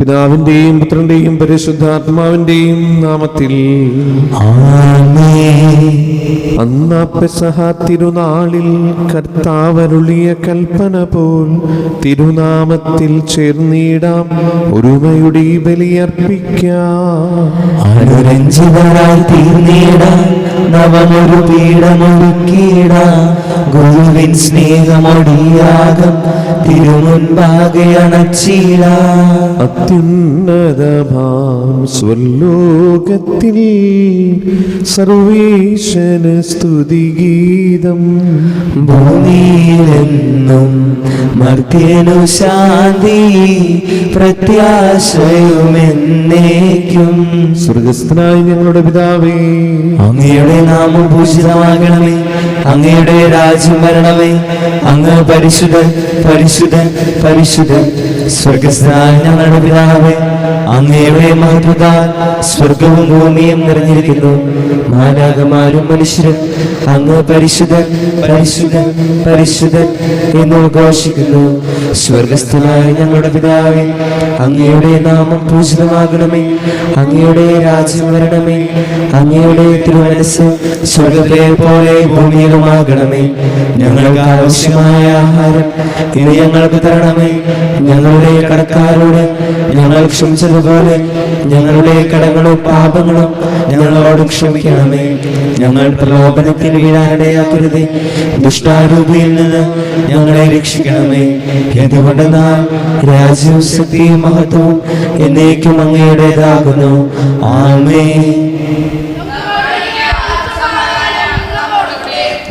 പിതാവിന്റെയും പുത്രന്റെയും പരിശുദ്ധാത്മാവിന്റെയും നാമത്തിൽ അന്നാ പെസഹ തിരുനാളിൽ കർത്താവരുളിയ കൽപ്പന പോൽ തിരുനാമത്തിൽ ചേർന്നിടാം, ഒരുമയുടെ ബലിയർപ്പിക്കാം. അനുരഞ്ജിതരായി തീർന്നിടാം, നവമൊരു പീഠമൊരുക്കിടാം. ഗുരുവിൻ സ്നേഹമൊടിയാകം തിരുമുൻപാകെ അണച്ചിടാം. അത്യുന്നതമാം സ്വർലോകത്തിൽ സർവേശന് സ്തുതിഗീതം. ഭൂമിയിലെന്നും മർത്യനു ശാന്തി, പ്രത്യാശയുമെന്നേക്കും. സ്വർഗസ്ഥനായ ഞങ്ങളുടെ പിതാവേ, അങ്ങയുടെ നാമം പൂജിതമാകണമേ. അങ്ങയുടെ രാജ്യം വരണമേ. അങ്ങ് പരിശുദ്ധൻ പരിശുദ്ധൻ പരിശുദ്ധൻ. സ്വർഗസ്ഥനായ ഞങ്ങളുടെ പിതാവേ, അങ്ങയുടെ മഹത്വത്താൽ സ്വർഗവും ഭൂമിയും നിറഞ്ഞിരിക്കുന്നു. മാലാഖമാരും മനുഷ്യരും അങ്ങ് പരിശുദ്ധൻ പരിശുദ്ധൻ പരിശുദ്ധൻ എന്ന് ഘോഷിക്കുന്നു. സ്വർഗസ്ഥനായ ഞങ്ങളുടെ പിതാവേ, അങ്ങയുടെ നാമം പൂജിതമാകണമേ. അങ്ങയുടെ രാജ്യം വരണമേ. അങ്ങയുടെ തിരുമനസ്സ് സ്വർഗത്തെ പോലെ ഭൂമിയിലുമാകണമേ. ഞങ്ങൾക്ക് ആവശ്യമായ ആഹാരം ഇനി ഞങ്ങൾക്ക് തരണമേ. ഞങ്ങളുടെ കടക്കാരോട് ഞങ്ങൾ ക്ഷമിച്ചതുപോലെ ഞങ്ങളുടെ കടങ്ങളും പാപങ്ങളും ഞങ്ങളോട് ക്ഷമിക്കണമേ. ഞങ്ങൾ പ്രലോഭനത്തിൽ വീഴാനിടയാക്കരുതേ, ദുഷ്ടാരൂപിയിൽ നിന്ന് ഞങ്ങളെ രക്ഷിക്കണമേ. എന്തുകൊണ്ടെന്നാൽ രാജ്യവും ശക്തിയും മഹത്വവും എന്നേക്കും അങ്ങയുടേതാകുന്നു. ആമേൻ.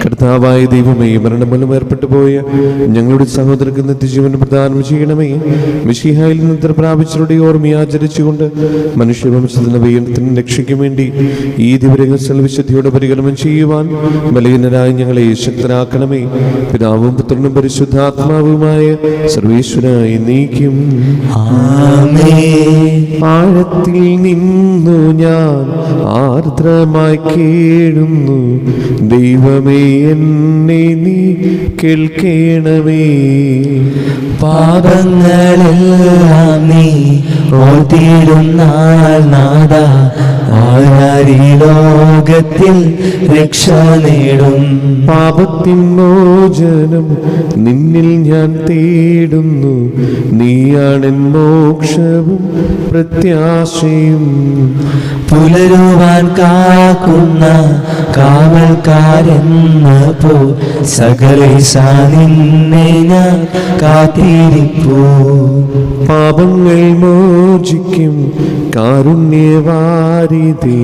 കർത്താവായ ദൈവമേ, മരണമൂലം ഏർപ്പെട്ടു പോയ ഞങ്ങളുടെ സഹോദരർക്ക് നിത്യജീവൻ പ്രദാനം ചെയ്യണമേ. മിശിഹായിൽ നിദ്ര പ്രാപിച്ചവരുടെ ഓർമ്മയാചരിച്ചുകൊണ്ട് മനുഷ്യവംശത്തിന് വീരത്തിന് രക്ഷയ്ക്ക് വേണ്ടി ഈ ദിവരങ്ങൾ വിശുദ്ധിയോടെ പരികലനം ചെയ്യുവാൻ ബലഹീനരായ ഞങ്ങളെ ശക്തരാക്കണമേ. പിതാവും പുത്രനും പരിശുദ്ധാത്മാവുമായ സർവേശ്വരായി നീക്കും. ആഴത്തിൽ നിന്നു ഞാൻ ആർദ്രമായി കേഴുന്നു, ദൈവമേ എന്നെ നീ കേൾക്കണമേ. പാപങ്ങളെല്ലാം നീ ഓർത്തിരുന്നാൽ നാഥ, ആരാരീ ലോകത്തിൽ രക്ഷ നേടും. പാപത്തിൻ മോചനം നിന്നിൽ ഞാൻ തേടുന്നു, നീയാണെൻ മോക്ഷവും പ്രത്യാശയും. പുലരുവാൻ കാക്കുന്ന കാവൽക്കാരെന്ന പോ സകലേശ നിന്നെ ഞാൻ കാത്തിരിപ്പൂ. പാപങ്ങൾ മോചിക്കും കാരുണ്യവാരിധി,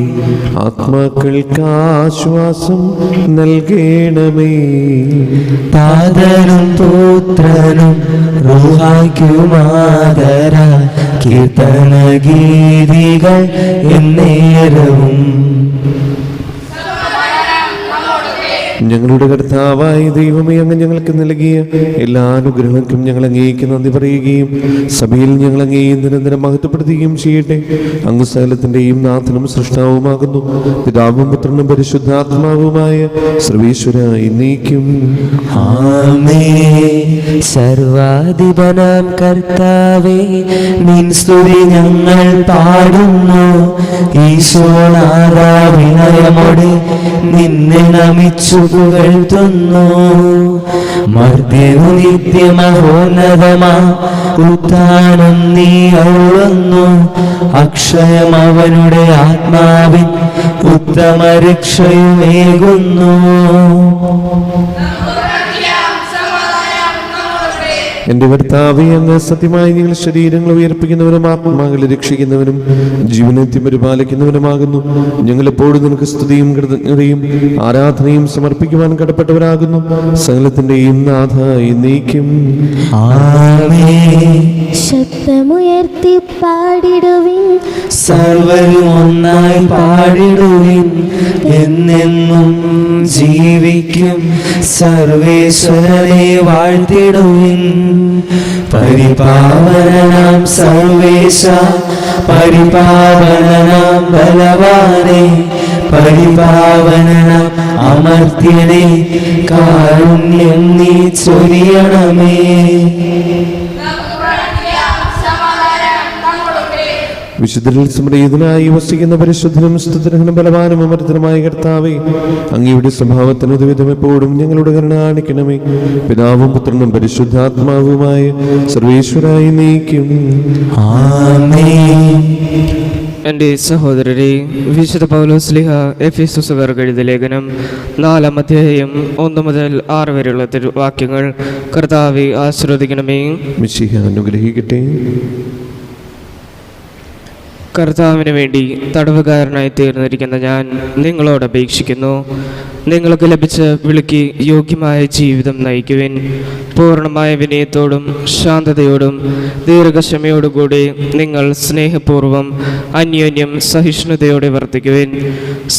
ആത്മാക്കൾക്ക് ആശ്വാസം നൽകണമേ. പാതനും പുത്രനും റൂഹായ്ക്കുമാദര കീർത്തന ഗീതികൾ എന്നേരവും. ഞങ്ങളുടെ കർത്താവായ ദൈവമേ, അങ്ങ് ഞങ്ങൾക്ക് നൽകിയ എല്ലാ അനുഗ്രഹങ്ങൾക്കും ഞങ്ങൾ അങ്ങേക്ക് നന്ദി പറയുകയും സഭയിൽ ഞങ്ങൾ അങ്ങേയെ നിരന്തരം മഹത്വപ്പെടുത്തുകയും ചെയ്യട്ടെ. അങ്ങ് സകലത്തിന്റെയും നാഥനും സൃഷ്ടാവുമാകുന്നു. പിതാവും പുത്രനും പരിശുദ്ധാത്മാവുമായ സർവേശ്വരായി നീക്കും. സർവാധിപനാം കർത്താവേ, നിൻ സ്തുതി ഞങ്ങൾ പാടുന്നു. ഈശോനാഥാ, വിനയമോടെ നിന്നെ നമിച്ചു പുകഴ്ത്തുന്നു. മർത്യനു നിത്യമഹോന്നതമാ ഉത്ഥാനം നീ അരുളുന്നു. അക്ഷയം അവനുടെ ആത്മാവിൻ ഉത്തമ രക്ഷയുമേകുന്നു. എന്റെ കർത്താവേ, അങ്ങ് സത്യമായി ഞങ്ങൾ ശരീരങ്ങൾ ഉയർപ്പിക്കുന്നവരും ആത്മാക്കളെ രക്ഷിക്കുന്നവരും ജീവനത്തെ പരിപാലിക്കുന്നവരുമാകുന്നു. ഞങ്ങളെപ്പോഴും നിനക്ക് സ്തുതിയും കൃതജ്ഞതയും ആരാധനയും സമർപ്പിക്കുവാൻ കടപ്പെട്ടവരാകുന്നു. സകലത്തിന്റെയും നാഥ എന്നേക്കും. ശബ്ദമുയർത്തി പാടിടുവിൻ, സർവരും ഒന്നായി പാടിടുവിൻ. എന്നെന്നും ജീവിക്കും സർവേശ്വരനെ വാഴ്ത്തിടുവിൻ. പരിപാവനനാം സർവേശ, പരിപാവനനാം ബലവാനെ, പരിപാവനനാം അമർത്യനെ, കാരുണ്യം നീ ചൊരിയണമേ. വിശുദ്ധരിൽ സമൃദ്ധനായി വസിക്കുന്ന പരിശുദ്ധനും സ്തുതിനും ബലവാനും അമർത്തനുമായ കർത്താവേ, അങ്ങയുടെ സ്വഭാവത്തിന് ഉദവിധം എപ്പോഴും ഞങ്ങളുടെ കരുണ കാണിക്കണമേ. പിതാവും പുത്രനും പരിശുദ്ധാത്മാവുമായ സർവേശ്വരായി നീക്കും. ആമേൻ. എൻ്റെ സഹോദരരെ, വിശുദ്ധ പൗലോസ്ലീഹ എഫെസോസുകാർക്ക് എഴുതിയ ലേഖനം 4-ാം അധ്യായം 1 മുതൽ 6 വരെയുള്ള വാക്യങ്ങൾ കർത്താവെ ആശീർവദിക്കണമേ. മിശിഹ അനുഗ്രഹിക്കട്ടെ. കർത്താവിന് വേണ്ടി തടവുകാരനായി തീർന്നിരിക്കുന്ന ഞാൻ നിങ്ങളോട് അപേക്ഷിക്കുന്നു, നിങ്ങൾക്ക് ലഭിച്ച വിളിക്ക് യോഗ്യമായ ജീവിതം നയിക്കുവിൻ. പൂർണ്ണമായ വിനയത്തോടും ശാന്തതയോടും ദീർഘക്ഷമയോടുകൂടി നിങ്ങൾ സ്നേഹപൂർവ്വം അന്യോന്യം സഹിഷ്ണുതയോടെ വർത്തിക്കുവിൻ.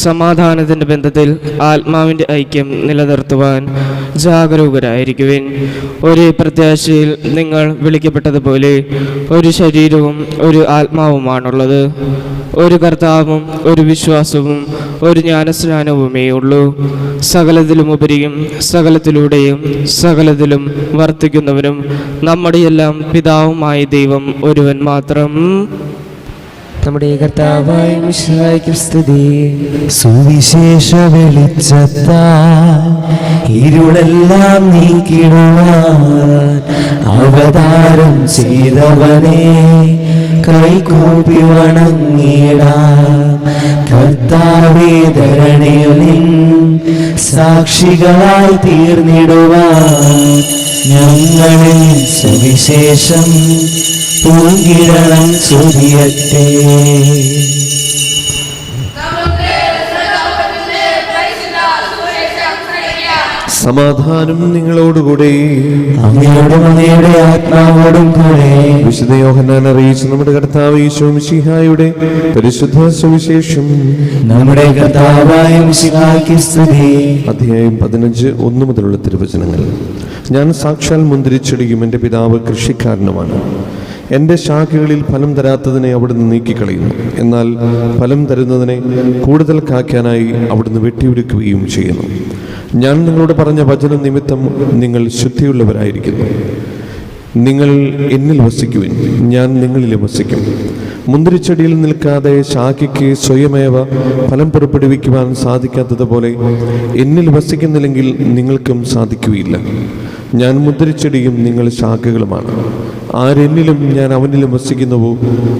സമാധാനത്തിൻ്റെ ബന്ധത്തിൽ ആത്മാവിൻ്റെ ഐക്യം നിലനിർത്തുവാൻ ജാഗരൂകരായിരിക്കുവിൻ. ഒരേ പ്രത്യാശയിൽ നിങ്ങൾ വിളിക്കപ്പെട്ടതുപോലെ ഒരു ശരീരവും ഒരു ആത്മാവുമാണുള്ളത്. ഒരു കർത്താവും ഒരു വിശ്വാസവും ഒരു ജ്ഞാനസ്നാനവുമേ ഉള്ളൂ. സകലത്തിലുമുപരിയും സകലത്തിലൂടെയും സകലത്തിലും വർത്തിക്കുന്നവനും നമ്മുടെ എല്ലാം പിതാവുമായ ദൈവം ഒരുവൻ മാത്രം. നമ്മുടെ കർത്താവായ മിശിഹായ്ക്ക് സ്തുതി. സുവിശേഷ വെളിച്ചത്താൽ ഇരുളെല്ലാം നീക്കിടുവാൻ അവതാരം ചെയ്തവനെ കൈകൂപ്പി വണങ്ങിടാം. കർത്താവേ, ധരണിയിൽ സാക്ഷികളായി തീർന്നിടുവാൻ ഞങ്ങളിൽ സുവിശേഷം പൂങ്കിരണം ചൊരിയട്ടെ. സമാധാനം നിങ്ങളോടുകൂടെ. അങ്ങയോടും അങ്ങയുടെ ആത്മാവോടും കൂടെ. വിശുദ്ധ യോഹന്നാൻ അറിയിച്ച നമ്മുടെ കർത്താവ് ഈശോ മിശിഹായുടെ പരിശുദ്ധ സുവിശേഷം. നമ്മുടെ കർത്താവായ മിശിഹായ്ക്ക് സ്തുതി. അധ്യായം 15 1 മുതലുള്ള തിരുവചനങ്ങൾ. ഞാൻ സാക്ഷാൽ മുന്തിരിച്ചെടിയും എൻ്റെ പിതാവ് കൃഷിക്കാരനുമാണ്. എൻ്റെ ശാഖകളിൽ ഫലം തരാത്തതിനെ അവിടുന്ന് നീക്കിക്കളയുന്നു, എന്നാൽ ഫലം തരുന്നതിനെ കൂടുതൽ കായ്ക്കാനായി അവിടുന്ന് വെട്ടിയൊരുക്കുകയും ചെയ്യുന്നു. ഞാൻ നിങ്ങളോട് പറഞ്ഞ വചനം നിമിത്തം നിങ്ങൾ ശുദ്ധിയുള്ളവരായിരിക്കുന്നു. നിങ്ങൾ എന്നിൽ വസിക്കുവിൻ, ഞാൻ നിങ്ങളിൽ വസിക്കും. മുന്തിരിച്ചെടിയിൽ നിൽക്കാതെ ശാഖയ്ക്ക് സ്വയമേവ ഫലം പുറപ്പെടുവിക്കുവാൻ സാധിക്കാത്തതുപോലെ എന്നിൽ വസിക്കുന്നില്ലെങ്കിൽ നിങ്ങൾക്കും സാധിക്കുകയില്ല. ഞാൻ മുന്തിരിച്ചെടിയും നിങ്ങൾ ശാഖകളുമാണ്. ആരെന്നിലും ഞാൻ അവനിലും വസിക്കുന്നുവോ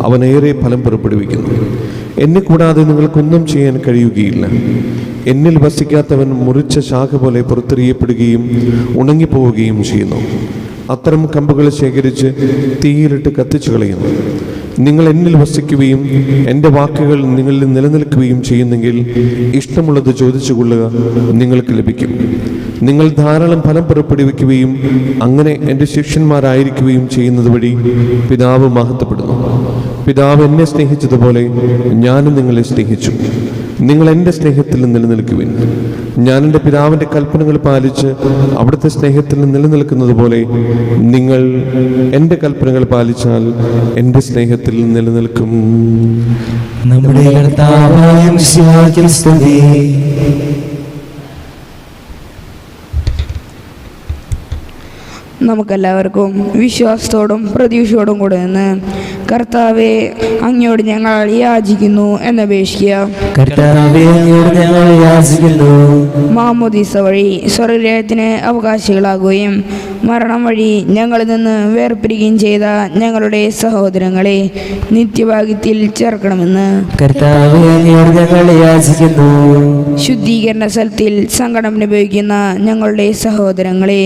അവനേറെ ഫലം പുറപ്പെടുവിക്കുന്നു. എന്നെ കൂടാതെ നിങ്ങൾക്കൊന്നും ചെയ്യാൻ കഴിയുകയില്ല. എന്നിൽ വസിക്കാത്തവൻ മുറിച്ച ശാഖ പോലെ പുറത്തെറിയപ്പെടുകയും ഉണങ്ങിപ്പോവുകയും ചെയ്യുന്നു. അത്തരം കമ്പുകൾ ശേഖരിച്ച് തീയിലിട്ട് കത്തിച്ചു കളയുന്നു. നിങ്ങൾ എന്നിൽ വസിക്കുകയും എൻ്റെ വാക്കുകൾ നിങ്ങളിൽ നിലനിൽക്കുകയും ചെയ്യുന്നെങ്കിൽ ഇഷ്ടമുള്ളത് ചോദിച്ചു കൊള്ളുക, നിങ്ങൾക്ക് ലഭിക്കും. നിങ്ങൾ ധാരാളം ഫലം പുറപ്പെടുവിക്കുകയും അങ്ങനെ എൻ്റെ ശിഷ്യന്മാരായിരിക്കുകയും ചെയ്യുന്നത് വഴി പിതാവ് മഹത്വപ്പെടുന്നു. പിതാവ് എന്നെ സ്നേഹിച്ചതുപോലെ ഞാനും നിങ്ങളെ സ്നേഹിച്ചു. നിങ്ങൾ എൻ്റെ സ്നേഹത്തിൽ നിലനിൽക്കുവിൻ. ഞാൻ എൻ്റെ പിതാവിൻ്റെ കൽപ്പനകൾ പാലിച്ച് അവിടുത്തെ സ്നേഹത്തിൽ നിലനിൽക്കുന്നത് പോലെ നിങ്ങൾ എൻ്റെ കൽപ്പനകൾ പാലിച്ചാൽ എൻ്റെ സ്നേഹത്തിൽ നിലനിൽക്കും. നമ്മുടെ കർത്താവായ മിശിഹായ്ക്ക് സ്തുതി. നമുക്കെല്ലാവർക്കും വിശ്വാസത്തോടും പ്രതീക്ഷയോടും കൂടെ നിന്ന് കർത്താവെ, അങ്ങയോട് ഞങ്ങൾ യാചിക്കുന്നു എന്നപേക്ഷിക്കുക. കർത്താവേ, അങ്ങയോട് ഞങ്ങൾ യാചിക്കുന്നു. മാമോദീസ വഴി സ്വർഗ്ഗരാജ്യത്തിന് അവകാശികളാകുകയും മരണം വഴി ഞങ്ങളിൽ നിന്ന് വേർപിരിക്കുകയും ചെയ്ത ഞങ്ങളുടെ സഹോദരങ്ങളെ നിത്യഭാഗ്യത്തിൽ ചേർക്കണമെന്ന് കർത്താവേ, അങ്ങയോട് ഞങ്ങൾ യാചിക്കുന്നു. ശുദ്ധീകരണ സ്ഥലത്തിൽ സങ്കടം അനുഭവിക്കുന്ന ഞങ്ങളുടെ സഹോദരങ്ങളെ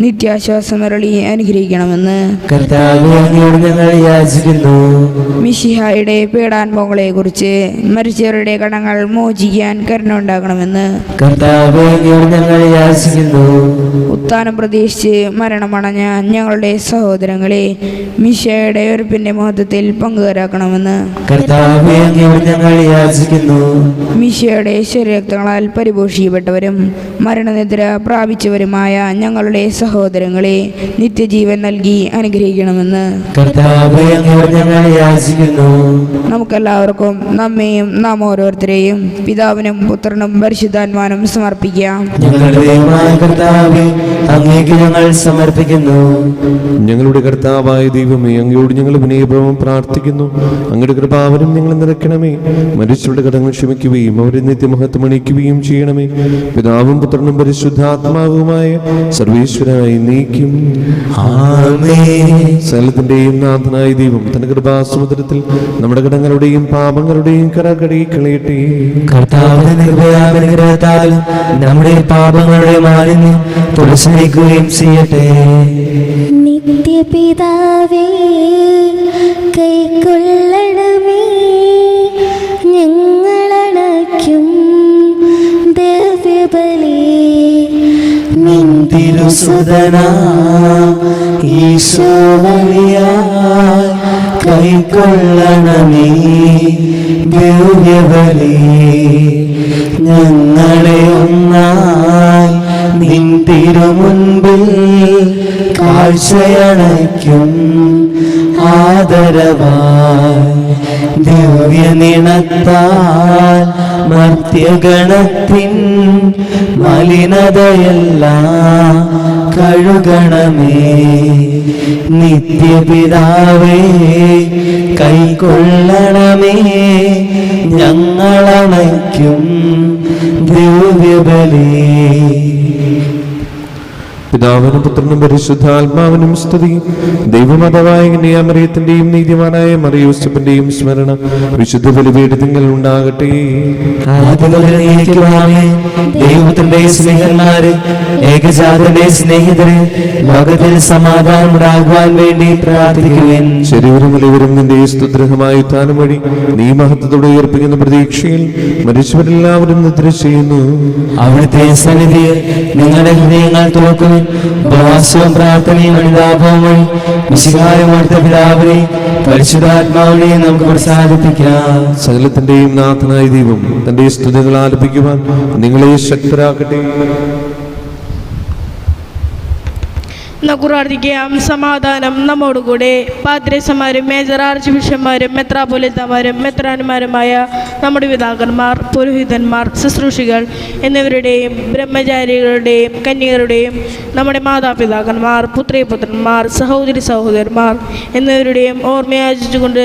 നിത്യാശ്വാസം അരളി അനുഗ്രഹിക്കണമെന്ന് കർത്താവേ, അങ്ങയോട് ഞങ്ങൾ യാചിക്കുന്നു. മിശിഹായുടെ പീഡാനുഭവങ്ങളെ കുറിച്ച് മരിച്ചവരുടെ കടങ്ങൾ മോചിക്കാൻ കരുണ ഉണ്ടാകണമെന്ന് കർത്താവേ, അങ്ങയോട് ഞങ്ങൾ യാചിക്കുന്നു. ഉത്ഥാനം പ്രതീക്ഷിച്ച് മരണമടഞ്ഞ ഞങ്ങളുടെ സഹോദരങ്ങളെ മിശിഹായുടെ ഉറപ്പിന്റെ മഹത്വത്തിൽ പങ്കുകാരാക്കണമെന്ന് കർത്താവേ, അങ്ങയോട് ഞങ്ങൾ യാചിക്കുന്നു. മിശിഹായുടെ ശരീരക്തങ്ങളാൽ പരിപോഷിക്കപ്പെട്ടവരും മരണനിദ്ര പ്രാപിച്ചവരുമായ ഞങ്ങളുടെ സഹോദരങ്ങളെ നിത്യജീവൻ നൽകി അനുഗ്രഹിക്കണമെന്ന് കർത്താവേ, അങ്ങയോട് ഞങ്ങൾ യാചിക്കുന്നു. നമുക്കെല്ലാവർക്കും നമ്മെയും നാം ഓരോരുത്തരെയും പിതാവിനും പുത്രനും പരിശുദ്ധാത്മാനും സമർപ്പിക്കാം. ഞങ്ങളുടെ ദൈവമായ കർത്താവേ, അങ്ങേക്ക് ഞങ്ങൾ സമർപ്പിക്കുന്നു. ഞങ്ങളുടെ കർത്താവായ ദൈവമേ, അങ്ങയോട് ഞങ്ങൾ വിനയപൂർവ്വം പ്രാർത്ഥിക്കുന്നു. അങ്ങയുടെ കൃപാവനം ഞങ്ങൾ നിറയ്ക്കണമേ. മരിച്ചവരുടെ കടങ്ങൾ ക്ഷമിക്കുകയും അവരെ നിത്യമഹത്വം അണിയിക്കുകയും ചെയ്യണമേ. പിതാവും പുത്രനും പരിശുദ്ധാത്മാവുമായ സർവീശ്വരായി നീക്കും. സകലത്തിന്റെയും നാഥനായ ദൈവം തന്റെ കൃപാസമുദ്രത്തിൽ നമ്മുടെ കടങ്ങളുടെയും പാപങ്ങളുടെയും കറകടി കളയട്ടെ. കർത്താവിന്റെ കൃപയാലും നമ്മുടെ പാപങ്ങളുടെ മാലിന്യം തുടച്ചു നീക്കുകയും ചെയ്യട്ടെ. നിത്യപിതാവേ കൈക്കൊള്ളണമേ ഞങ്ങളണയ്ക്കും ദിവ്യബലി. നിൻ തിരുസുതനാം ഈശോ വഴിയായി കൈക്കൊള്ളണമേ ദിവ്യബലി. ഞങ്ങളെ ഒന്നായി നിൻ തിരുമുൻപിൽ കാഴ്ചയണയ്ക്കും ആദരവായി ദിവ്യനിണത്താൽ മർത്യഗണത്തിൻ മലിനതയെല്ലാം കഴുകണമേ. നിത്യപിതാവേ കൈക്കൊള്ളണമേ ഞങ്ങളണയ്ക്കും ദിവ്യബലി. പിതാവിനും പുത്രനും പരിശുദ്ധാത്മാവിനും സ്തുതി. ദൈവമാതാവായ മറിയത്തിന്റെയും നീതിമാനായ മറിയൂസഫിന്റെയും സ്മരണ വിശുദ്ധ ബലിപീഠത്തിൽ ഉണ്ടാകട്ടെ. ദൈവത്തിന്റെ സ്നേഹന്മാരെ, ഏകജാതന്റെ സ്നേഹിതരെ, ലോകത്തിൽ സമാധാനം ഉണ്ടാകുവാൻ വേണ്ടി പ്രാർത്ഥിക്കുവാൻ. ശരീരം വലിയവരും നിന്റെ സ്തുഗ്രഹമായ ഉത്ഥാനം വഴി നീ മഹത്വത്തോടെ ഉയർപ്പിക്കുന്ന പ്രതീക്ഷയിൽ മരിച്ചവരെല്ലാവരും നിദ്ര ചെയ്യുന്നു. അവിടുത്തെ സന്നിധിയിൽ നിങ്ങളുടെ ഹൃദയങ്ങൾ തുറക്കുവാൻ ഉപവാസവും പ്രാർത്ഥനയും അനുതാപവും വഴി മിശിഹായും അടുത്ത പിതാവിനെ പരിശുദ്ധാത്മാവിനെ നമുക്ക് പ്രസാദിപ്പിക്കാം. സകലത്തിന്റെയും നാഥനായ ദൈവം തന്റെ സ്തുതികൾ ആലപിക്കുവാൻ നിങ്ങളെ ശക്തരാക്കട്ടെ. നമുക്ക് പ്രാർത്ഥിക്കാം. സമാധാനം നമ്മോടുകൂടെ. പാദ്രേസന്മാരും മേജർ ആർച്ച് ബിഷപ്പ്മാരും മെത്രാപ്പൊലീത്തമാരും മെത്രാന്മാരുമായ നമ്മുടെ പിതാക്കന്മാർ, പുരോഹിതന്മാർ, ശുശ്രൂഷികൾ എന്നിവരുടെയും ബ്രഹ്മചാരികളുടെയും കന്യകരുടെയും നമ്മുടെ മാതാപിതാക്കന്മാർ, പുത്രിപുത്രന്മാർ, സഹോദരി സഹോദരന്മാർ എന്നിവരുടെയും ഓർമ്മയാചിച്ചുകൊണ്ട്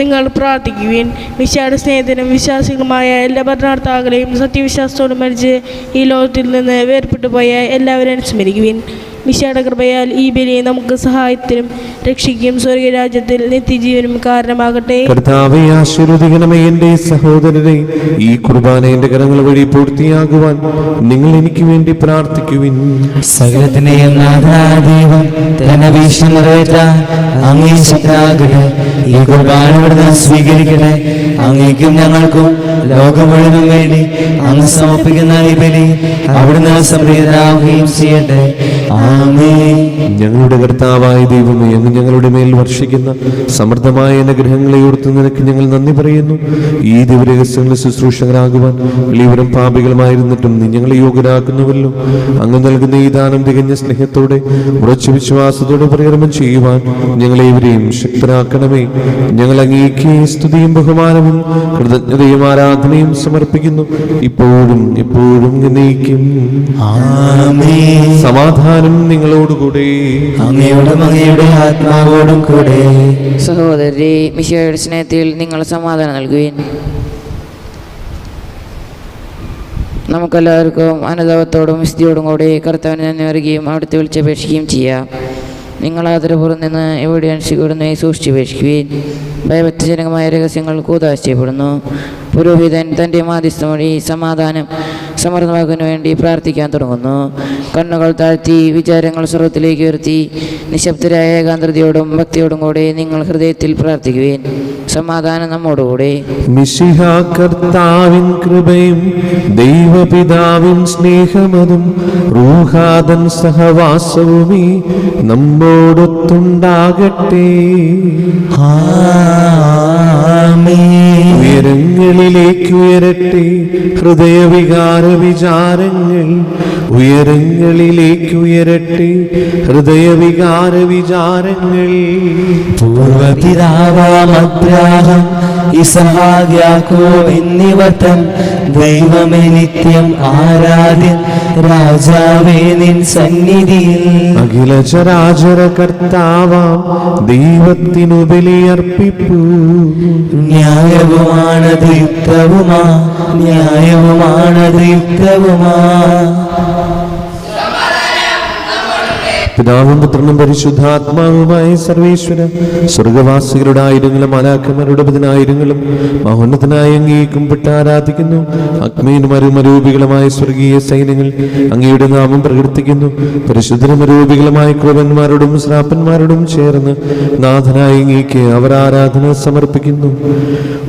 നിങ്ങൾ പ്രാർത്ഥിക്കുവിൻ. മിശിഹായുടെ സ്നേഹത്തിനും വിശ്വാസികളുമായ എല്ലാ ഭരണകർത്താക്കളെയും സത്യവിശ്വാസത്തോട് മരിച്ച് ഈ ലോകത്തിൽ നിന്ന് വേർപെട്ടു പോയ എല്ലാവരെയും സ്മരിക്കുവിൻ. മിശിഹായുടെ കൃപയാൽ ഈ ബലി നമുക്ക് സഹായത്തിനും രക്ഷിക്കും സ്വർഗരാജ്യത്തിൽ നിത്യജീവനും കാരണമാകട്ടെ. കർത്താവേ, ആശീർവദിക്കണമേ എന്റെ സഹോദരരെ. ഈ കുർബാന എന്റെ കരങ്ങൾ വഴി പൂർത്തിയാകുവാൻ നിങ്ങൾ എനിക്ക് വേണ്ടി പ്രാർത്ഥിക്കുവിൻ. സകലത്തിനെയും നാഥനായ ദൈവം തന്നെ വീഴ്ച നിറവേറ്റാൻ അങ്ങേ ശക്തനാകട്ടെ. ഈ കുർബാന ഇവിടുന്ന് സ്വീകരിക്കട്ടെ. അങ്ങേക്കും ഞങ്ങൾക്കും ലോകം മുഴുവനും വേണ്ടി അങ്ങ് സമർപ്പിക്കുന്ന ഈ ബലി അവിടുന്ന് സംപ്രീതനാവുകയും ചെയ്യട്ടെ. ആമേൻ. ഞങ്ങളുടെ കർത്താവായ ദൈവമേ, അങ്ങ് ഞങ്ങളുടെ മേൽ വർഷിക്കുന്ന സമൃദ്ധമായ അനുഗ്രഹങ്ങളെ ഓർത്ത് നിനക്ക് ഞങ്ങൾ നന്ദി പറയുന്നു. ഈ ദിവരഹസ്യങ്ങളുടെ ശുശ്രൂഷകരാകുവാൻ വലിയവരും പാപികളുമായിരുന്നിട്ടും നീ ഞങ്ങളെ യോഗ്യരാക്കുന്നുവല്ലോ. അങ്ങ് നൽകുന്ന ഈ ദാനം തികഞ്ഞ സ്നേഹത്തോടെ ഉറച്ച വിശ്വാസത്തോടെ പരികർമ്മം ചെയ്യുവാൻ ഞങ്ങളെവരെയും ശക്തരാക്കണമേ. ഞങ്ങൾ അങ്ങേക്ക് സ്തുതിയും ബഹുമാനവും കൃതജ്ഞതയും ആരാധനയും സമർപ്പിക്കുന്നു, ഇപ്പോഴും എപ്പോഴും എന്നേക്കും. ആമേൻ. സമാധാനം നിങ്ങളോടുകൂടെ. അങ്ങയോടും അങ്ങയുടെ ആത്മാവോടും കൂടെ. സഹോദരരെ, മിശിഹായുടെ സ്നേഹത്തിൽ നിങ്ങൾ സമാധാനം നൽകുവിൻ. നമുക്കെല്ലാവർക്കും അനുതാപത്തോടും വിശുദ്ധിയോടും കൂടി കർത്താവിനെ നന്ദി പറയുകയും അവിടുത്തെ വിളിച്ചപേക്ഷിക്കുകയും ചെയ്യാം. നിങ്ങൾ ആദരപൂർവ്വം നിന്ന് എവിടെ അനുഷ്ഠിക്കപ്പെടുന്നേ സൂക്ഷിച്ചപേക്ഷിക്കുകയും. ഭയഭക്തിജനകമായ രഹസ്യങ്ങൾ കൂതാശ ചെയ്യപ്പെടുന്നു. പുരോഹിതൻ തൻ്റെ മാധ്യസ്ഥം വഴി സമാധാനം സമൃദ്ധമാക്കുന്നതിന് വേണ്ടി പ്രാർത്ഥിക്കാൻ തുടങ്ങുന്നു. കണ്ണുകൾ താഴ്ത്തി വിചാരങ്ങൾ സ്വർഗത്തിലേക്ക് ഉയർത്തി നിശബ്ദരായ ഏകാന്തതയോടും ഭക്തിയോടും കൂടെ നിങ്ങൾ ഹൃദയത്തിൽ പ്രാർത്ഥിക്കുവിൻ. സമാധാനം നമ്മോടുകൂടെ. മിശിഹ കർത്താവിൻ കൃപയും ദൈവപിതാവിൻ സ്നേഹമതും റൂഹാദൻ സഹവാസവുമേ നമ്മോടൊത്തുണ്ടാകട്ടെ. ആമേൻ. ഉയരങ്ങളിൽ ഉയരങ്ങളിലേക്ക് ഉയരട്ടെ ഹൃദയവികാര വിചാരങ്ങൾ, ഉയരങ്ങളിലേക്ക് ഉയരട്ടെ ഹൃദയവികാര വിചാരങ്ങൾ. പൂർവപിതാവാം അബ്രാഹാം, ഇസഹാക്ക്, യാക്കോബ് എന്നിവർ തൻ ദൈവമേ നിത്യം ആരാധ്യൻ, രാജാവേ നിൻ സന്നിധിയിൽ അഖില ചരാചര കർത്താവാം ദൈവത്തിനു ബലിയർപ്പിപ്പൂ. ന്യായവുമാണത് യുക്തവുമാ, ന്യായവുമാണത് യുക്തവുമാ. പിതാവും പുത്രനും പരിശുദ്ധാത്മാവുമായ സർവേശ്വര, സ്വർഗവാസികളുടെ ആയിരങ്ങളും മാലാഖമാരുടെ പതിനായിരങ്ങളും മഹോന്നതനായ അങ്ങേക്കുംപ്പെട്ട് ആരാധിക്കുന്നു. അഗ്നിയും അരൂപികളുമായ സ്വർഗീയ സൈന്യങ്ങൾ അങ്ങയുടെ നാമം പ്രകീർത്തിക്കുന്നു. പരിശുദ്ധരും അരൂപികളുമായ കൃപന്മാരോടും ശ്രാപ്പന്മാരോടും ചേർന്ന് നാഥനായ അങ്ങേക്ക് അവർ ആരാധന സമർപ്പിക്കുന്നു.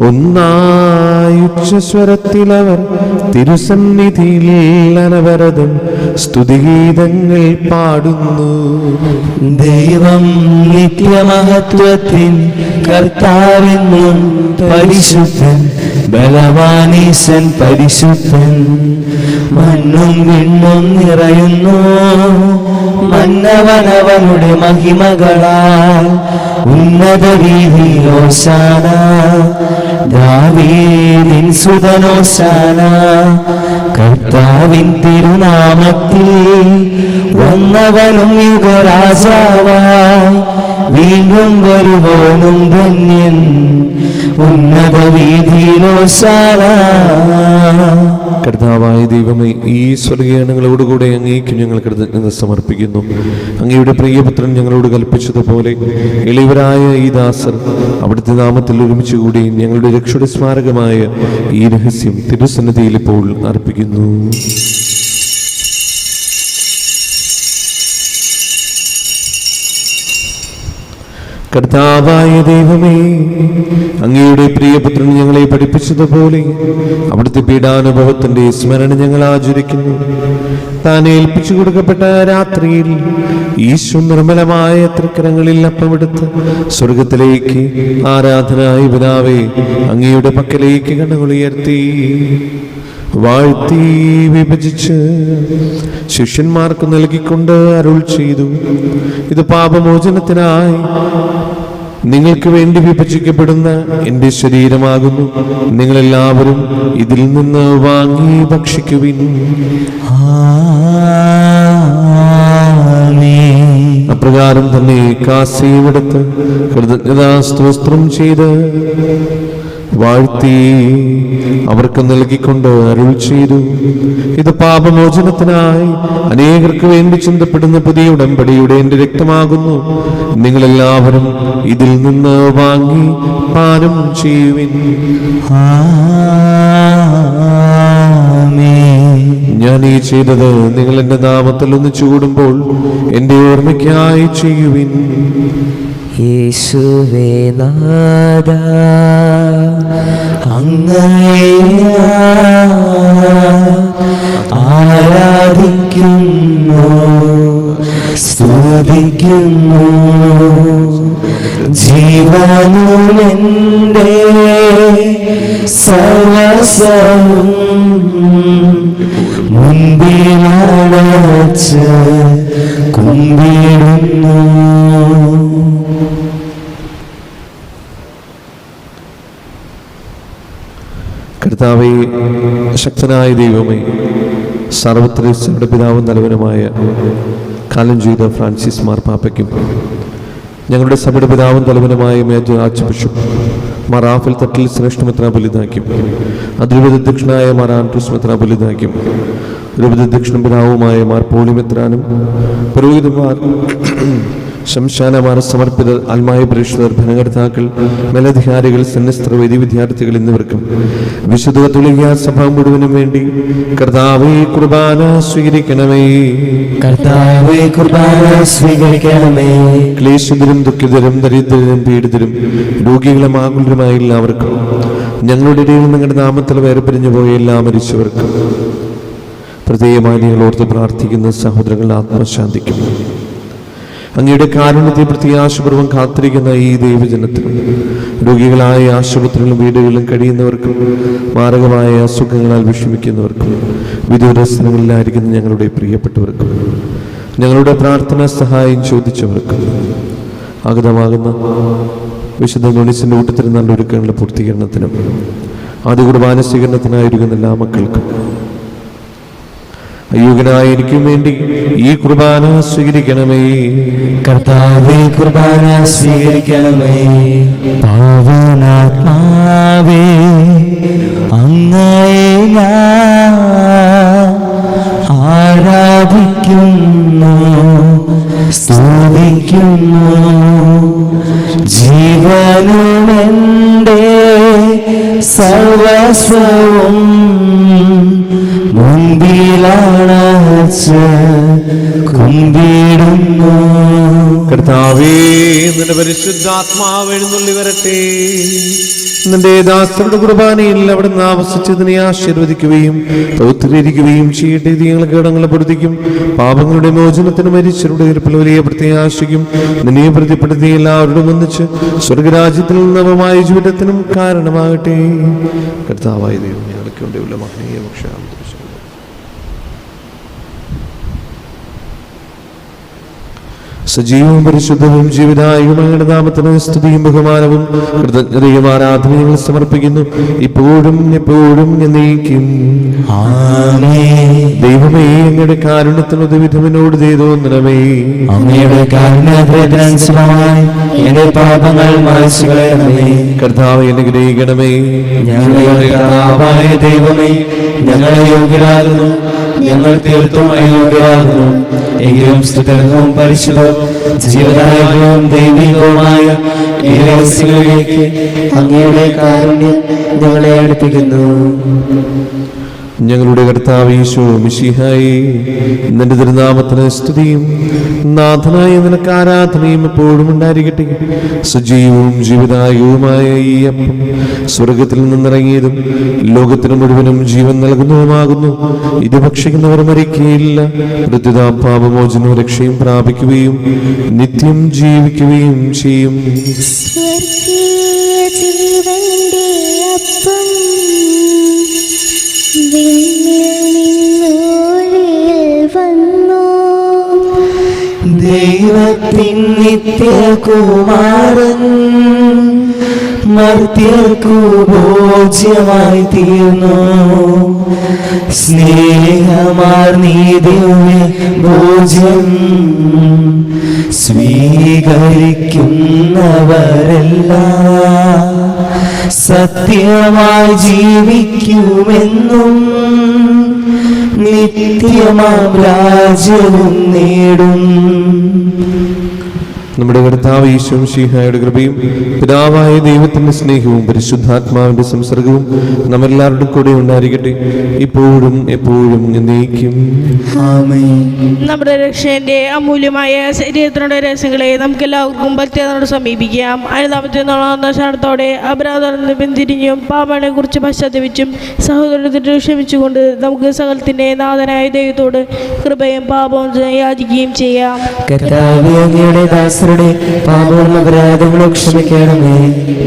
ഒന്നായി ഉച്ചസ്വരത്തിൽ അവർ തിരുസന്നിധിയിൽ അനവരതം സ്തുതിഗീതങ്ങൾ പാടുന്നു. ദൈവം നിത്യമഹത്വത്തിൻ കർത്താവെന്നും പരിശുദ്ധൻ, ബലവാനീശൻ പരിശുദ്ധൻ. മണ്ണും വിണ്ണും നിറയുന്നു മന്നവനവനുടെ മഹിമകളാൽ. ഉന്നത വീതിയിൽ ഹോശാന, ദാവീദിൻ സുതനോശാന. കർത്താവിൻ തിരുനാമത്തിൽ വന്നവനും യുഗരാജാവായി, വീണ്ടും വരുവോനും ധന്യൻ. ഉന്നത വീതിയിൽ ഹോശാന. കർത്താവായ ദൈവമേ, ഈ സ്വർഗീയങ്ങളോടുകൂടെ അങ്ങേക്ക് ഞങ്ങൾ കൃതജ്ഞത സമർപ്പിക്കുന്നു. അങ്ങയുടെ പ്രിയപുത്രൻ ഞങ്ങളോട് കൽപ്പിച്ചതുപോലെ എളിയവരായ ഈ ദാസർ അവിടുത്തെ നാമത്തിൽ ഒരുമിച്ച് കൂടി ഞങ്ങളുടെ രക്ഷയുടെ സ്മാരകമായ ഈ രഹസ്യം തിരുസന്നിധിയിൽ ഇപ്പോൾ അർപ്പിക്കുന്നു. കർത്താവായ ദൈവമേ, അങ്ങയുടെ പ്രിയപുത്രൻ ഞങ്ങളെ പഠിപ്പിച്ചതുപോലെ അവിടുത്തെ പീഡാനുഭവത്തിന്റെ സ്മരണ ഞങ്ങൾ ആചരിക്കുന്നു. താൻ ഏൽപ്പിച്ചു കൊടുക്കപ്പെട്ട രാത്രിയിൽ ഈശോ നിർമ്മലമായ തൃക്കരങ്ങളിൽ അപ്പമെടുത്ത് സ്വർഗത്തിലേക്ക് ആരാധനായ പിതാവേ അങ്ങയുടെ പക്കലേക്ക് കണ്ണുകളുയർത്തി വാഴ്ത്തി വിഭജിച്ച് ശിഷ്യന്മാർക്ക് നൽകിക്കൊണ്ട് അരുൾ ചെയ്തു: ഇത് പാപമോചനത്തിനായി നിങ്ങൾക്ക് വേണ്ടി വിഭജിക്കപ്പെടുന്ന എൻ്റെ ശരീരമാകുന്നു. നിങ്ങളെല്ലാവരും ഇതിൽ നിന്ന് വാങ്ങി ഭക്ഷിക്കുവിൻ. അപ്രകാരം തന്നെ കാസയുമെടുത്ത് കൃതജ്ഞതാസ്തോത്രം ചെയ്ത് വാഴ്ത്തി അവർക്ക് നൽകിക്കൊണ്ട് അരുൾ ചെയ്തു: ഇത് പാപമോചനത്തിനായി അനേകർക്ക് വേണ്ടി ചിന്തപ്പെടുന്ന പുതിയ ഉടമ്പടിയുടെ എൻ്റെ രക്തമാകുന്നു. നിങ്ങളെല്ലാവരും ഇതിൽ നിന്ന് വാങ്ങി പാനം ചെയ്യുവിൻ. ഞാൻ ഈ ചെയ്തത് നിങ്ങൾ എൻ്റെ നാമത്തിൽ ഒന്നിച്ചു കൂടുമ്പോൾ എൻ്റെ ഓർമ്മയ്ക്കായി ചെയ്യുവിൻ. യേശുവേ നാഥ, അങ്ങയെ ആരാധിക്കുന്നു, സ്തുതിക്കുന്നു. ജീവനുമെൻ്റെ സർവസ്വവും മുൻപിലടച്ച് കുമ്പിടുന്നു. കർത്താവേ, ശക്തനായ ദൈവമേ, സർവ്വത്രയുടെ പിതാവും നല്ലവനുമായ കാലം ചെയ്ത ഫ്രാൻസിസ് മാർപ്പാപ്പയ്ക്കും ഞങ്ങളുടെ സഭയുടെ പിതാവും തലവനുമായ major arch bishop Mar Raphael Thattil ശ്രേഷ്ഠ മെത്രാപ്പൊലീത്തായ്ക്കും അതിരൂപതാധ്യക്ഷനായ മാർ ആൻഡ്രൂസ് മെത്രാപ്പൊലീത്തായ്ക്കും രൂപതാധ്യക്ഷനും പിതാവുമായ മാർ പോളി മെത്രാനും പുരോഹിതന്മാർ, ശംശാനമാർ, സമർപ്പിതർ, ആത്മായ പരിശുദ്ധർ, ഭരണകർത്താക്കൾ, മേലധികാരികൾ, സന്യസ്തർ, വേദി വിദ്യാർത്ഥികൾ എന്നിവർക്കും വിശുദ്ധ കത്തോലിക്കാ സഭ മുഴുവനും വേണ്ടി കർത്താവേ കുർബാന സ്വീകരിക്കണമേ. കർത്താവേ കുർബാന സ്വീകരിക്കണമേ. ക്ലേശിതരും ദുഃഖിതരും ദരിദ്രരും പീഡിതരും രോഗികളും ആകുലരുമായ എല്ലാവർക്കും, ഞങ്ങളുടെ ഇടയിൽ നിങ്ങളുടെ നാമത്തിൽ വേർപിരിഞ്ഞു പോയ എല്ലാ മരിച്ചവർക്കും, പ്രത്യേകമായി നിങ്ങൾ ഓർത്ത് പ്രാർത്ഥിക്കുന്ന സഹോദരങ്ങളുടെ ആത്മശാന്തിക്കും, അങ്ങയുടെ കാരുണ്യത്തെ പ്രത്യാശപൂർവ്വം കാത്തിരിക്കുന്ന ഈ ദൈവജനത്തിനും രോഗികളായ ആശുപത്രികളിലും വീടുകളിലും കഴിയുന്നവർക്കും മാരകമായ അസുഖങ്ങളാൽ വിഷമിക്കുന്നവർക്കും വിദൂരസ്ഥലങ്ങളിലായിരിക്കുന്ന ഞങ്ങളുടെ പ്രിയപ്പെട്ടവർക്കും ഞങ്ങളുടെ പ്രാർത്ഥനാ സഹായം ചോദിച്ചവർക്കും ആഗതമാകുന്ന വിശുദ്ധ മനുഷ്യൻ്റെ ഊട്ടത്തിരുന്നാൾ ഒരുക്കങ്ങളുടെ പൂർത്തീകരണത്തിനും ആദ്യ കുർബാന സ്വീകരണത്തിനായിരിക്കുന്ന എല്ലാ മക്കൾക്കും അയോഗ്യനായ എനിക്കും വേണ്ടി ഈ കുർബാന സ്വീകരിക്കണമേ. കർത്താവേ കുർബാന സ്വീകരിക്കണമേ. പാവനാത്മാവേ അങ്ങയെ ഞാൻ ആരാധിക്കുന്നു, സ്തുതിക്കുന്നു. ജീവനുമെൻ്റെ സർവസ്വവും മുൻപിലാണച്ച് കുമ്പിടുന്നു. കർത്താവേ, നിന്റെ പരിശുദ്ധാത്മാവ് എഴുന്നള്ളി വരട്ടെ. നിന്റെ ദാസരുടെ കുർബാനയിൽ അവിടുന്ന് ആവസിച്ചതിനെ ആശീർവദിക്കുകയും പൗത്രീകരിക്കുകയും ചെയ്യട്ടെ. ഞങ്ങൾ കടങ്ങളെ പൊറുതിക്കും പാപങ്ങളുടെ മോചനത്തിന് മരിച്ചവരുടെ ഇരിപ്പിൽ വലിയ പ്രത്യാശിക്കും നിന്നെ പ്രതിപ്പെടുത്തി എല്ലാവരോടും ഒന്നിച്ച് സ്വർഗരാജ്യത്തിൽ നവമായ ജീവിതത്തിനും കാരണമാകട്ടെ. കർത്താവായ ദൈവം ഞങ്ങൾക്ക് വേണ്ടിയുള്ള മഹനീയ മോക്ഷം സജീവവും പരിശുദ്ധവും ജീവിതായുമായ നാമത്തിന് സ്തുതിയും ബഹുമാനവും കൃതജ്ഞതയും ആരാധനയും സമർപ്പിക്കുന്നു, ഇപ്പോഴും എപ്പോഴും എന്നേക്കും. ദൈവമേ, അങ്ങയുടെ കാരുണ്യത്തിന് വിധമിനോട് ചെയ്തോന്നണമേ. അങ്ങയുടെ കാരുണ്യത്തിനനുസരിച്ച് എന്റെ പാപങ്ങൾ മായ്ച്ചു കളയണമേ. കർത്താവേ, അനുഗ്രഹിക്കണമേ. ഞങ്ങളുടെ കർത്താവായ ദൈവമേ, ഞങ്ങളെ യോഗ്യരാകുന്നു, ഞങ്ങൾ തീർത്തും അയോഗ്യരാകുന്നു. എങ്കിലും സ്തുതവും പരിശുദ്ധവും ജീവദായകവും ദൈവികവുമായ ഈ രഹസ്യങ്ങളിലേക്ക് അങ്ങയുടെ കാരുണ്യം ഞങ്ങളെ അടുപ്പിക്കുന്നു. ഞങ്ങളുടെ കർത്താവ് ഈശോ മിശിഹായേ, നിന്റെ തിരുനാമത്തിന് സ്തുതിയും നാഥനായ നിനക്ക് ആരാധനയും എപ്പോഴും ഉണ്ടായിരിക്കട്ടെ. സജീവവും ജീവിതായവുമായ ഈ അപ്പം സ്വർഗത്തിൽ നിന്നിറങ്ങിയതും ലോകത്തിന് മുഴുവനും ജീവൻ നൽകുന്നതുമാകുന്നു. ഇത് ഭക്ഷിക്കുന്നവർ മരിക്കുകയില്ല, മൃത്യുതാ പാപമോചനവും രക്ഷയും പ്രാപിക്കുകയും നിത്യം ജീവിക്കുകയും ചെയ്യും. സ്വർഗീയ ജീവന്റെ അപ്പം വിണ്ണിൽ നിന്നോളിൽ വന്നു. ദൈവത്തിൻ നിത്യകുമാരൻ മർത്യർക്കു ഭോജ്യമായി തീർന്നു. സ്നേഹമാർന്നീ ദിവ്യ ഭോജ്യം സ്വീകരിക്കുന്നവരെല്ലാം സത്യമായി ജീവിക്കുമെന്നും നിത്യമാം രാജ്യവും നേടും. നമ്മുടെ കർത്താവ് ഈശോ മിശിഹായുടെ കൃപയും പിതാവായ ദൈവത്തിന്റെ സ്നേഹവും പരിശുദ്ധാത്മാവിന്റെ സംസർഗവും നമ്മെല്ലാവരുടെ കൂടെ ഉണ്ടായിരിക്കട്ടെ, ഇപ്പോഴും എപ്പോഴും എന്നേക്കും. ആമേൻ. നമ്മുടെ രക്ഷന്റെ അമൂല്യമായ ശരീരത്തിനുള്ള രഹസ്യങ്ങളെ നമുക്ക് എല്ലാവർക്കും ഭക്തിയോടെ സമീപിക്കാം. അനുതാപത്തിനുള്ള ശരണത്തോടെ അപരാധം പിന്തിരിഞ്ഞും പാപങ്ങളെ കുറിച്ച് പശ്ചാത്തപിച്ചും സഹോദരത്തിന് ക്ഷമിച്ചുകൊണ്ട് നമുക്ക് സകലത്തിന്റെ നാഥനായ ദൈവത്തോട് കൃപയും പാപവും യാചിക്കുകയും ചെയ്യാം. കർത്താവേ, അങ്ങയുടെ ദാസരുടെ പാപവും അപരാധങ്ങളും ക്ഷമിക്കണമേ.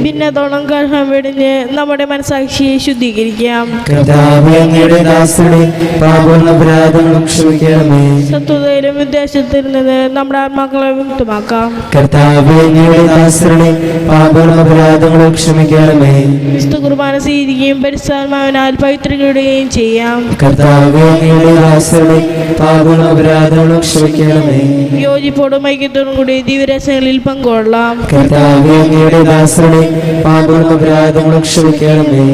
ഭിന്നതോളം കലഹം വെടിഞ്ഞ് നമ്മുടെ മനസാക്ഷിയെ ശുദ്ധീകരിക്കാം. കർത്താവേ, അങ്ങയുടെ ദാസരുടെ പാപവും അപരാധങ്ങളും ക്ഷമിക്കണമേ. ശത്രുതയിലും വിദ്വേഷത്തിൽ നിന്ന് നമ്മുടെ ആത്മാക്കളെ വിമുക്തമാക്കാം. കർത്താവേ, അങ്ങയുടെ ദാസരുടെ പാപവും അപരാധങ്ങളും ക്ഷമിക്കണമേ. ക്രിസ്തു കുർബാന സ്വീകരിക്കുകയും പരിശുദ്ധാത്മാവിനാൽ പവിത്രീകരിക്കുകയും ചെയ്യാം. കർത്താവേ, അങ്ങയുടെ ദാസരുടെ പാപവും അപരാധങ്ങളും ക്ഷമിക്കണമേ. യോജിപ്പോടും ഐക്യത്തോടും കൂടി ദിവ്യരഹസ്യങ്ങളിൽ പങ്കുകൊള്ളാം. കർത്താവേ, അങ്ങയുടെ ദാസരുടെ പാപവും അപരാധങ്ങളും ക്ഷമിക്കണമേ.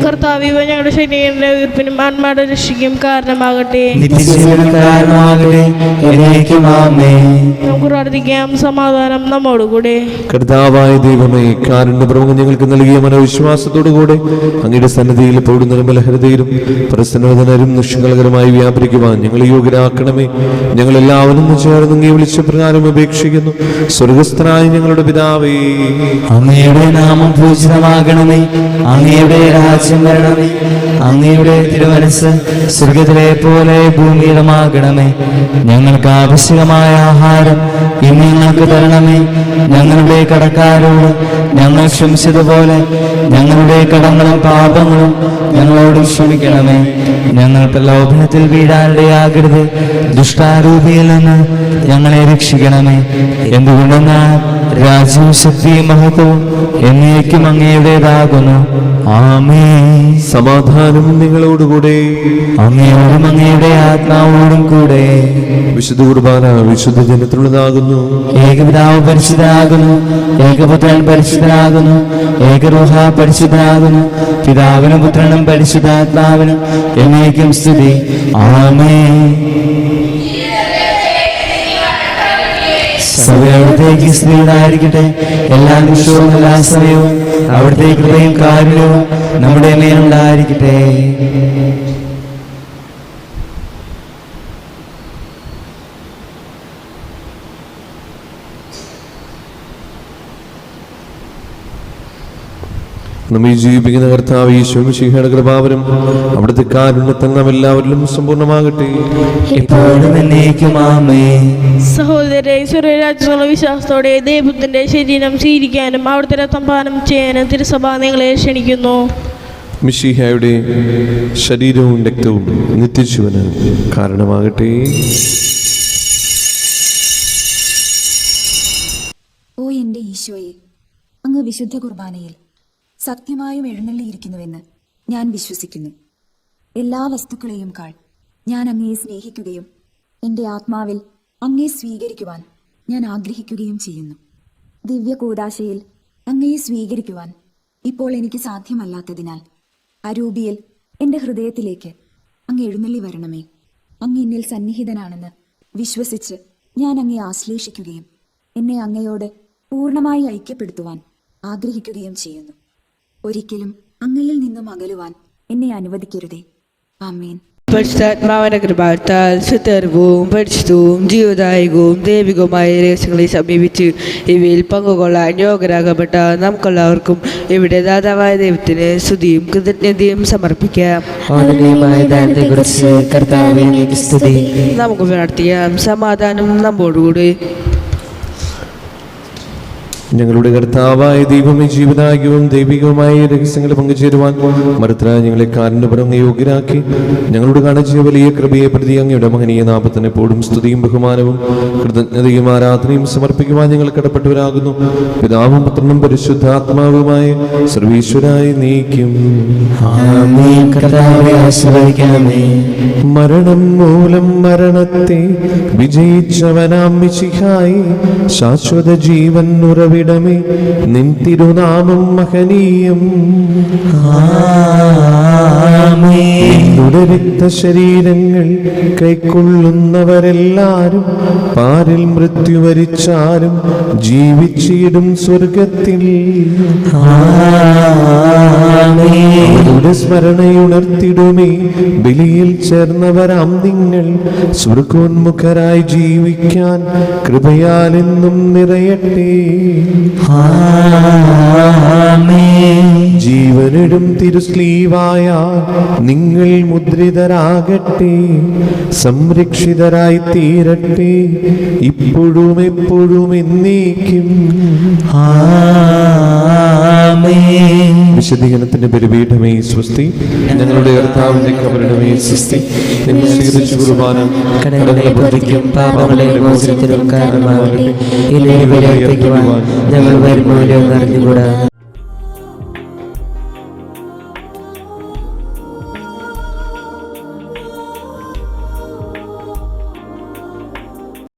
കർത്താവ് ഇവ ഞങ്ങളുടെ ശരീരങ്ങളുടെ ഉയർപ്പിനും ആത്മാരുടെ രക്ഷയ്ക്കും കാരണമാകട്ടെ. നിത്യജീവന് കാരണമാകട്ടെ. എന്നേക്കും ആമേൻ. നമുക്ക് പ്രാർത്ഥിക്കാം. സമാധാനം നമ്മോടുകൂടെ. കർത്താവായ ദൈവമേ, കാരുണ്യപ്രമുഖം ഞങ്ങൾക്ക് നൽകിയ മനോവിശ്വാസത്തോടുകൂടെ അങ്ങയുടെ സന്നിധിയിൽ എപ്പോഴും നിർമ്മലഹൃദയരും പ്രസന്നവദനരും നിഷ്കളങ്കരമായി വ്യാപരിക്കുവാൻ ഞങ്ങളെ യോഗ്യരാക്കണമേ. ഞങ്ങളെല്ലാവരും ചേർന്ന് അങ്ങയെ വിളിച്ച പ്രകാരം അപേക്ഷിക്കുന്നു. സ്വർഗസ്ഥനായ ഞങ്ങളുടെ പിതാവേ, അങ്ങയുടെ നാമം പൂജിതമാകണമേ. അങ്ങയുടെ രാജ്യം വരണമേ. അങ്ങയുടെ തിരുമനസ് സ്വർഗത്തിലെ പോലെ ഭൂമിയിലുമാകണമേ. ഞങ്ങൾക്ക് ആവശ്യമായ ആഹാരം ഇന്ന് ഞങ്ങൾക്ക് തരണമേ. ഞങ്ങളുടെ കടക്കാരോട് ഞങ്ങൾ ക്ഷമിച്ചതുപോലെ ഞങ്ങളുടെ കടങ്ങളും പാപങ്ങളും ഞങ്ങളോട് ക്ഷമിക്കണമേ. ഞങ്ങൾ പ്രലോഭനത്തിൽ വീഴാനിടയാകരുത്, ദുഷ്ടാരൂപിയിൽ നിന്ന് ഞങ്ങളെ രക്ഷിക്കണമേ. എന്തുകൊണ്ടെന്നാൽ രാജ്യവും ശക്തിയും മഹത്വവും എന്നേക്കും അങ്ങയുടേതാകുന്നു. ആമേൻ. സമാധാനം നിങ്ങളോടുകൂടെ. അങ്ങയോടും അങ്ങയുടെ ആത്മാവോടും കൂടെ. വിശുദ്ധ കുർബാന വിശുദ്ധ ജനത്തിനുള്ളതാകുന്നു. ഏകപിതാവ് പരിശുദ്ധനാകുന്നു, ഏകപുത്രൻ പരിശുദ്ധനാകുന്നു, ഏകരൂഹ പരിശുദ്ധനാകുന്നു. പിതാവിനും പുത്രനും പരിശുദ്ധാത്മാവിനും എന്നേക്കും സ്തുതി. ആമേൻ. സഭ അവിടത്തേക്ക് സ്ത്രീകളായിരിക്കട്ടെ. എല്ലാ നിമിഷവും എല്ലാ സമയവും അവിടുത്തെ കൃപയും കാരുണ്യവും നമ്മുടെ മേലുണ്ടായിരിക്കട്ടെ. നമ്മെ ജീവിപ്പിക്കുന്ന കർത്താവ് ഈശോ മിശിഹായുടെ കൃപാവരം അവിടുത്തെ കാരുണ്യത്തിൽ നാം എല്ലാവരിലും സമ്പൂർണ്ണമാകട്ടെ. ഇപ്പോഴും എന്നേക്കും ആമേൻ. സഹോദരരെ, സ്വർഗരാജ്യത്തിലുള്ള വിശ്വാസത്തോടെ ദൈവത്തിന്റെ ശരീരം സ്വീകരിക്കാനും അവിടുത്തെ രക്തം പാനം ചെയ്യാനും തിരുസഭ നിങ്ങളെ ക്ഷണിക്കുന്നു. മിശിഹായുടെ ശരീരവും രക്തവും നിത്യജീവന് കാരണമാകട്ടെ. ഓ എൻ്റെ ഈശോയെ, അങ്ങ് വിശുദ്ധ കുർബാനയിൽ സത്യമായും എഴുന്നള്ളിയിരിക്കുന്നുവെന്ന് ഞാൻ വിശ്വസിക്കുന്നു. എല്ലാ വസ്തുക്കളെയും കാൾ ഞാൻ അങ്ങയെ സ്നേഹിക്കുകയും എൻ്റെ ആത്മാവിൽ അങ്ങയെ സ്വീകരിക്കുവാൻ ഞാൻ ആഗ്രഹിക്കുകയും ചെയ്യുന്നു. ദിവ്യ കൂദാശയിൽ അങ്ങയെ സ്വീകരിക്കുവാൻ ഇപ്പോൾ എനിക്ക് സാധ്യമല്ലാത്തതിനാൽ അരൂപിയിൽ എൻ്റെ ഹൃദയത്തിലേക്ക് അങ്ങ് എഴുന്നള്ളി വരണമേ. അങ്ങ് എന്നിൽ സന്നിഹിതനാണെന്ന് വിശ്വസിച്ച് ഞാൻ അങ്ങയെ ആശ്ലേഷിക്കുകയും എന്നെ അങ്ങയോട് പൂർണ്ണമായി ഐക്യപ്പെടുത്തുവാൻ ആഗ്രഹിക്കുകയും ചെയ്യുന്നു. ഒരിക്കലും അങ്ങയിൽ നിന്നും അകലുവാൻ എന്നെ അനുവദിക്കരുതേ. ആമേൻ. പരിശുദ്ധാത്മാവിന്റെ കൃപാത്താൽ സുതർവും പരിശുദ്ധവും ജീവദായകവും ദൈവികവുമായ രഹസ്യങ്ങളെ സമീപിച്ച് ഇവയിൽ പങ്കുകൊള്ളാൻ യോഗ്യരാകപ്പെട്ട നമുക്കെല്ലാവർക്കും ഇവിടെ ദാതാവായ ദൈവത്തിന് സ്തുതിയും കൃതജ്ഞതയും സമർപ്പിക്കാം. നമുക്ക് പ്രാർത്ഥിക്കാം. സമാധാനം നമ്മോടുകൂടി. ഞങ്ങളുടെ കർത്താവായ ദൈവമേ, ജീവദായകവും ദൈവികവുമായ രഹസ്യങ്ങൾ പങ്കുചേരുവാൻ മറുത്തരായ ഞങ്ങളെ കാരുണ്യപരം യോഗ്യരാക്കി ഞങ്ങളോട് കാണിച്ച വലിയ കൃപയെ പ്രതി അങ്ങയുടെ മഹനീയ നാമത്തിന് എപ്പോഴും സ്തുതിയും ബഹുമാനവും കൃതജ്ഞതയും ആരാധനയും സമർപ്പിക്കുവാൻ ഞങ്ങൾ കടപ്പെട്ടവരാകുന്നു. പിതാവും പുത്രനും പരിശുദ്ധാത്മാവുമായ സർവീശ്വരായി നീക്കും. മരണം മൂലം മരണത്തെ വിജയിച്ചവനാം മിശിഹായി ശാശ്വത ജീവൻ ഉറവിടമേ, നിൻ തിരുനാമം മഹനീയം. നിന്നുടെ രക്തശരീരങ്ങൾ കൈക്കൊള്ളുന്നവരെല്ലാരും പാരിൽ മൃത്യു വരിച്ചാലും ജീവിച്ചിടും സ്വർഗത്തിൽ. അവരുടെ സ്മരണയുണർത്തിടുമേ, ബലിയിൽ ചേർന്നവരാം നിങ്ങൾ സ്വർഗോന്മുഖരായി ജീവിക്കാൻ കൃപയാലെന്നും നിറയട്ടെ. ജീവനിടും തിരുസ്ലീവായ നിങ്ങൾ മുദ്രിതരാകട്ടെ, സംരക്ഷിതരായി തീരട്ടെ, ഇപ്പോഴും എപ്പോഴും എന്നേക്കും. വിശദീകരണത്തിന്റെ ബലിപീഠമേ സ്വസ്തി. ഞങ്ങളുടെ കർത്താവിന്റെ കബറിടമേ സ്വസ്തി. നിങ്ങൾ സ്വീകരിച്ച കുർബാന കടങ്ങളെ പൊതിക്കും പാപങ്ങളെ മോചനത്തിനും കാരണമാകട്ടെ. ഇനി ബലിയർപ്പിക്കുവാൻ ഞങ്ങൾ വരുമൂലം അറിഞ്ഞുകൂടാ.